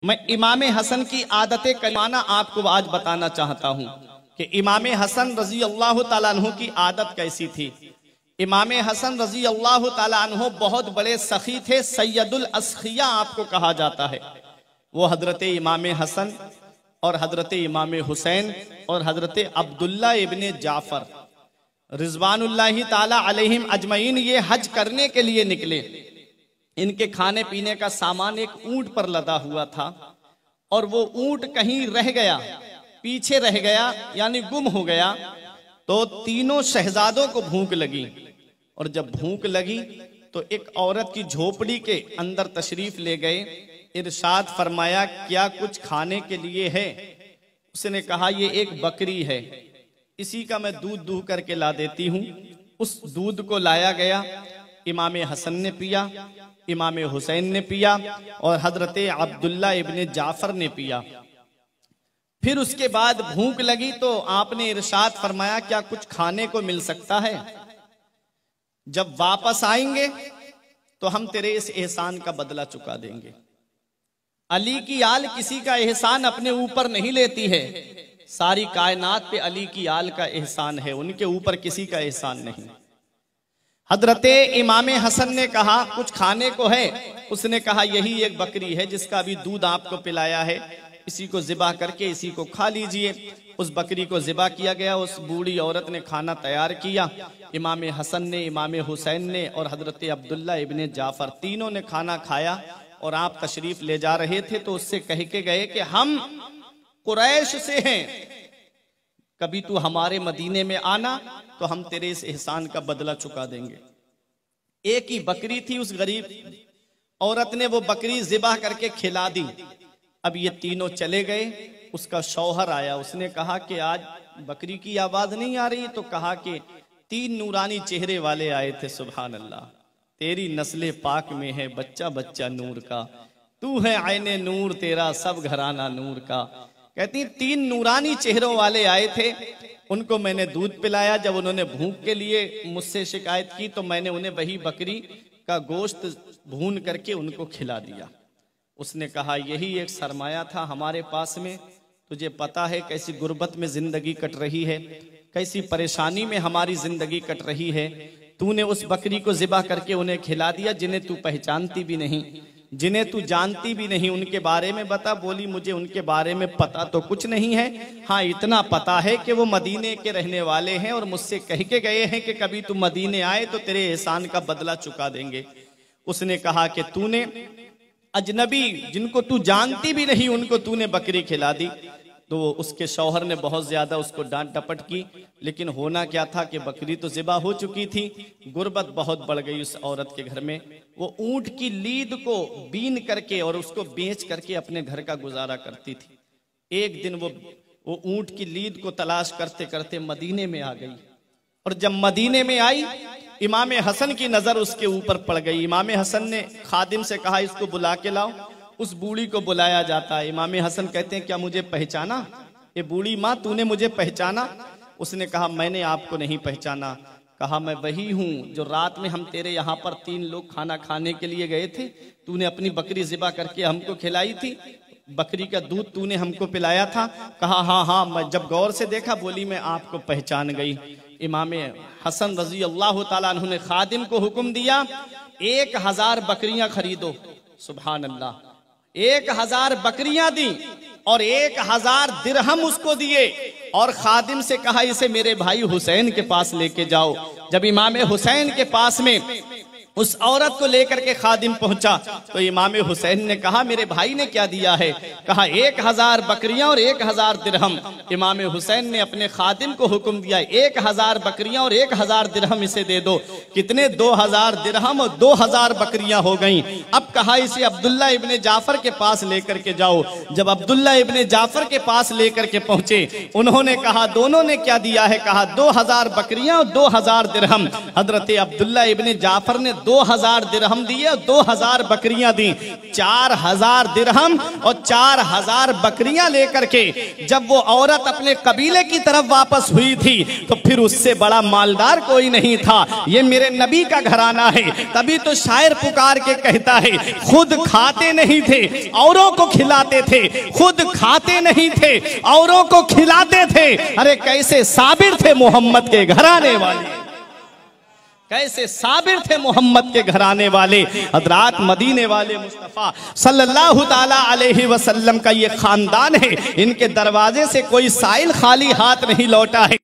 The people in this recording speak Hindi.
मैं इमाम हसन की आदत करीमाना आपको आज बताना चाहता हूं कि इमाम हसन रजी अल्लाह तआला अन्हु की आदत कैसी थी। इमाम हसन रजी अल्लाह तआला अन्हु बहुत बड़े सखी थे, सैयदुल अस्खिया आपको कहा जाता है। वो हजरत इमाम हसन और हजरत इमाम हुसैन और हजरत अब्दुल्ला इब्ने जाफर रिजवानुल्लाहि ताला अलैहिम अजमईन ये हज करने के लिए निकले। इनके खाने पीने का सामान एक ऊंट पर लदा हुआ था और वो ऊंट कहीं रह गया, पीछे रह गया, यानी गुम हो गया। तो तीनों शहजादों को भूख लगी और जब भूख लगी तो एक औरत की झोपड़ी के अंदर तशरीफ ले गए। इरशाद फरमाया, क्या कुछ खाने के लिए है? उसने कहा, ये एक बकरी है, इसी का मैं दूध दूह करके ला देती हूँ। उस दूध को लाया गया, इमाम हसन ने पिया, इमाम हुसैन ने पिया और हजरत अब्दुल्ला इब्ने जाफर ने पिया। फिर उसके बाद भूख लगी तो आपने इरशाद फरमाया, क्या कुछ खाने को मिल सकता है? जब वापस आएंगे तो हम तेरे इस एहसान का बदला चुका देंगे। अली की आल किसी का एहसान अपने ऊपर नहीं लेती है, सारी कायनात पे अली की आल का एहसान है, उनके ऊपर किसी का एहसान नहीं। हजरत इमाम हसन ने कहा, कुछ खाने को है? उसने कहा, यही एक बकरी है जिसका अभी दूध आपको पिलाया है, इसी को ज़िबा करके इसी को खा लीजिए। उस बकरी को ज़िबा किया गया, उस बूढ़ी औरत ने खाना तैयार किया। इमाम हसन ने, इमाम हुसैन ने और हजरत अब्दुल्ला इब्ने जाफर तीनों ने खाना खाया और आप तशरीफ ले जा रहे थे तो उससे कह के गए कि हम कुरैश से हैं, कभी तू हमारे मदीने में आना तो हम तेरे इस एहसान का बदला चुका देंगे। एक ही बकरी थी, उस गरीब औरत ने वो बकरी ज़िबा करके खिला दी। अब ये तीनों चले गए, उसका शौहर आया, उसने कहा कि आज बकरी की आवाज नहीं आ रही, तो कहा कि 3 नूरानी चेहरे वाले आए थे, सुभान अल्लाह, तेरी नस्ले पाक में है बच्चा बच्चा नूर का, तू है आईने नूर तेरा सब घराना नूर का। कहती 3 नूरानी चेहरों वाले आए थे, उनको मैंने दूध पिलाया। जब उन्होंने भूख के लिए मुझसे शिकायत की तो मैंने उन्हें वही बकरी का गोश्त भून करके उनको खिला दिया। उसने कहा, यही एक सरमाया था हमारे पास में, तुझे पता है कैसी गुर्बत में जिंदगी कट रही है, कैसी परेशानी में हमारी जिंदगी कट रही है, तूने उस बकरी को ज़िबा करके उन्हें खिला दिया, जिन्हें तू पहचानती भी नहीं, जिन्हें तू जानती भी नहीं, उनके बारे में बता। बोली, मुझे उनके बारे में पता तो कुछ नहीं है, हाँ इतना पता है कि वो मदीने के रहने वाले हैं और मुझसे कह के गए हैं कि कभी तू मदीने आए तो तेरे एहसान का बदला चुका देंगे। उसने कहा कि तूने अजनबी जिनको तू जानती भी नहीं उनको तूने बकरी खिला दी। तो उसके शौहर ने बहुत ज्यादा उसको डांट डपट की, लेकिन होना क्या था कि बकरी तो ज़िबा हो चुकी थी। गुर्बत बहुत बढ़ गई उस औरत के घर में। वो ऊंट की लीद को बीन करके और उसको बेच करके अपने घर का गुजारा करती थी। एक दिन वो ऊंट की लीद को तलाश करते करते मदीने में आ गई और जब मदीने में आई, इमाम हसन की नजर उसके ऊपर पड़ गई। इमाम हसन ने खादिम से कहा, इसको बुला के लाओ। उस बूढ़ी को बुलाया जाता है। इमाम हसन कहते हैं, क्या मुझे पहचाना? ये बूढ़ी माँ, तूने मुझे पहचाना? उसने कहा, मैंने आपको नहीं पहचाना। कहा, मैं वही हूँ जो रात में हम तेरे यहाँ पर 3 लोग खाना खाने के लिए गए थे, तूने अपनी बकरी ज़िबा करके हमको खिलाई थी, बकरी का दूध तूने हमको पिलाया था। कहा, हाँ हाँ, मैं जब गौर से देखा, बोली मैं आपको पहचान गई। इमाम हसन रजी अल्लाह तआला अन्हु ने खादिम को हुक्म दिया, 1000 बकरियां खरीदो। सुभान अल्लाह, 1000 बकरियां दी और 1000 दिरहम उसको दिए और खादिम से कहा, इसे मेरे भाई हुसैन के पास लेके जाओ। जब इमाम हुसैन के पास में उस औरत को लेकर के खादिम पहुंचा तो इमाम हुसैन ने कहा, मेरे भाई ने क्या दिया है? कहा, 1000 बकरियां और 1000 दिरहम। इमाम हुसैन ने अपने खादिम को हुक्म दिया, 1000 बकरियां और 1000 दिरहम इसे दे दो। कितने? 2000 दिरहम और 2000 बकरियां हो गईं। अब कहा, इसे अब्दुल्ला इब्ने जाफर के पास लेकर के जाओ। जब अब्दुल्ला इब्ने जाफर के पास लेकर के पहुंचे, उन्होंने कहा, दोनों ने क्या दिया है? कहा, 2000 बकरियां और 2000 दिरहम। हजरत अब्दुल्ला इब्ने जाफर ने 2000 दिरहम दिए और 2000 बकरियां दी। 4000 दिरहम और 4000 बकरियां लेकर के जब वो औरत अपने कबीले की तरफ वापस हुई थी तो फिर उससे बड़ा मालदार कोई नहीं था। ये मेरे नबी का घराना है। तभी तो शायर पुकार के कहता है, खुद खाते नहीं थे औरों को खिलाते थे, खुद खाते नहीं थे औरों को खिलाते थे। अरे कैसे साबिर थे मोहम्मद के घराने वाले, कैसे साबिर थे मोहम्मद के घराने वाले। हजरात मदीने वाले मुस्तफ़ा सल्लल्लाहु ताला अलैहि वसल्लम का ये खानदान है। इनके दरवाजे से कोई साइल खाली हाथ नहीं लौटा है।